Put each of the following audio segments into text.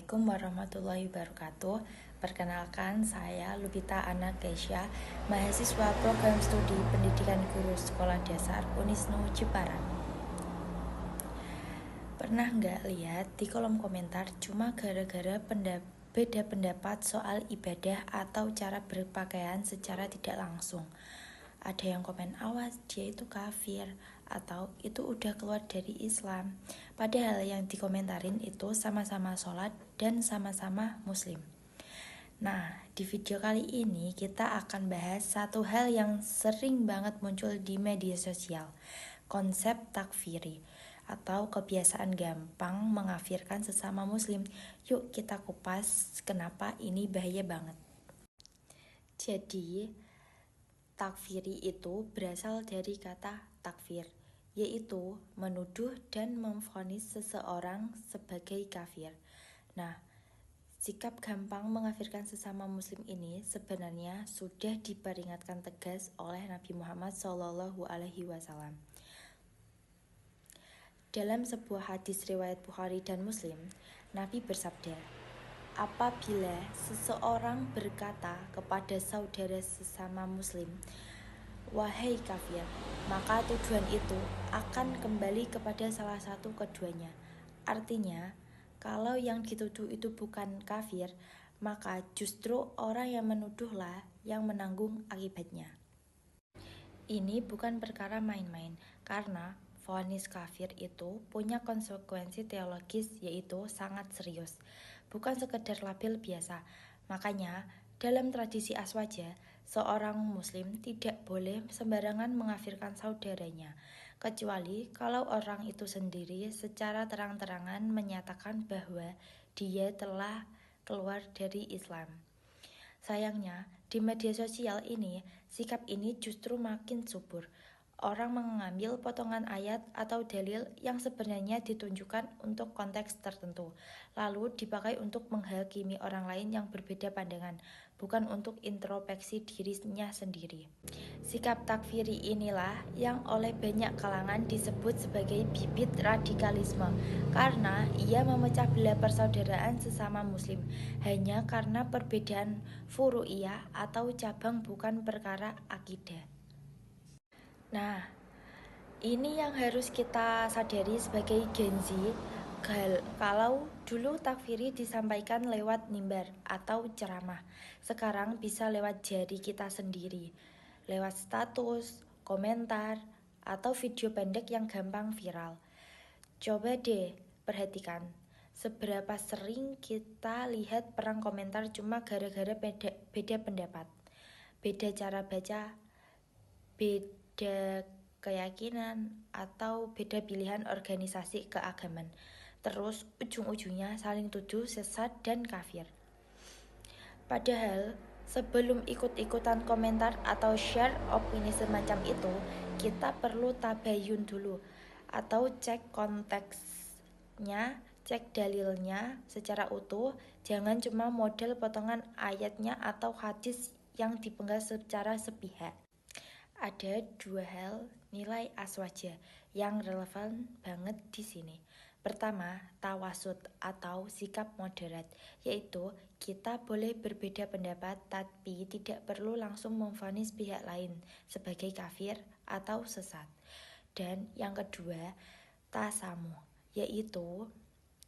Assalamualaikum warahmatullahi wabarakatuh. Perkenalkan, saya Lubita Ana Keisha, mahasiswa program studi pendidikan guru sekolah dasar Unisnu Jepara. Pernah nggak lihat di kolom komentar cuma gara-gara beda pendapat soal ibadah atau cara berpakaian secara tidak langsung? Ada yang komen, awas dia itu kafir, atau itu udah keluar dari Islam. Padahal yang dikomentarin itu sama-sama sholat dan sama-sama muslim. Nah, di video kali ini kita akan bahas satu hal yang sering banget muncul di media sosial, konsep takfiri atau kebiasaan gampang mengafirkan sesama muslim. Yuk kita kupas kenapa ini bahaya banget. Jadi, takfiri itu berasal dari kata takfir, yaitu menuduh dan memvonis seseorang sebagai kafir. Nah, sikap gampang mengafirkan sesama muslim ini sebenarnya sudah diperingatkan tegas oleh Nabi Muhammad SAW. Dalam sebuah hadis riwayat Bukhari dan Muslim, Nabi bersabda, apabila seseorang berkata kepada saudara sesama muslim, wahai kafir, maka tujuan itu akan kembali kepada salah satu keduanya. Artinya, kalau yang dituduh itu bukan kafir, maka justru orang yang menuduhlah yang menanggung akibatnya. Ini bukan perkara main-main, karena vonis kafir itu punya konsekuensi teologis, yaitu sangat serius, bukan sekedar label biasa. Makanya, dalam tradisi Aswaja, seorang muslim tidak boleh sembarangan mengafirkan saudaranya, kecuali kalau orang itu sendiri secara terang-terangan menyatakan bahwa dia telah keluar dari Islam. Sayangnya, di media sosial ini, sikap ini justru makin subur. Orang mengambil potongan ayat atau dalil yang sebenarnya ditunjukkan untuk konteks tertentu, lalu dipakai untuk menghakimi orang lain yang berbeda pandangan, bukan untuk introspeksi dirinya sendiri. Sikap takfiri inilah yang oleh banyak kalangan disebut sebagai bibit radikalisme, karena ia memecah belah persaudaraan sesama muslim hanya karena perbedaan furu'iyah atau cabang, bukan perkara akidah. Nah, ini yang harus kita sadari sebagai Gen Z. Kalau dulu takfiri disampaikan lewat mimbar atau ceramah, sekarang bisa lewat jari kita sendiri, lewat status, komentar, atau video pendek yang gampang viral. Coba deh perhatikan, seberapa sering kita lihat perang komentar cuma gara-gara beda pendapat, beda cara baca, beda keyakinan, atau beda pilihan organisasi keagamaan. Terus ujung-ujungnya saling tuduh sesat dan kafir. Padahal sebelum ikut-ikutan komentar atau share opini semacam itu, kita perlu tabayun dulu, atau cek konteksnya, cek dalilnya secara utuh. Jangan cuma model potongan ayatnya atau hadis yang dipenggal secara sepihak. Ada dua hal nilai aswaja yang relevan banget di sini. Pertama, tawasud atau sikap moderat, yaitu kita boleh berbeda pendapat tapi tidak perlu langsung memvonis pihak lain sebagai kafir atau sesat. Dan yang kedua, tasamu, yaitu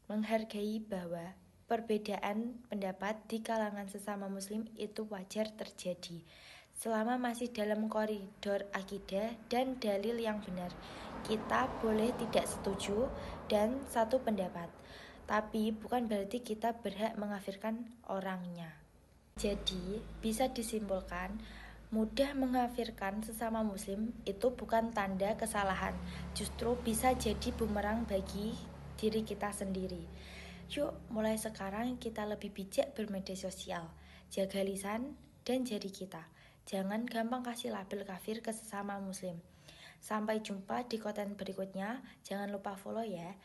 menghargai bahwa perbedaan pendapat di kalangan sesama muslim itu wajar terjadi, selama masih dalam koridor akidah dan dalil yang benar. Kita boleh tidak setuju dan satu pendapat, tapi bukan berarti kita berhak mengafirkan orangnya. Jadi, bisa disimpulkan, mudah mengafirkan sesama muslim itu bukan tanda kesalahan, justru bisa jadi bumerang bagi diri kita sendiri. Yuk, mulai sekarang kita lebih bijak bermedia sosial, jaga lisan dan jari kita. Jangan gampang kasih label kafir ke sesama muslim. Sampai jumpa di konten berikutnya. Jangan lupa follow ya.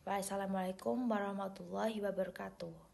Wassalamualaikum warahmatullahi wabarakatuh.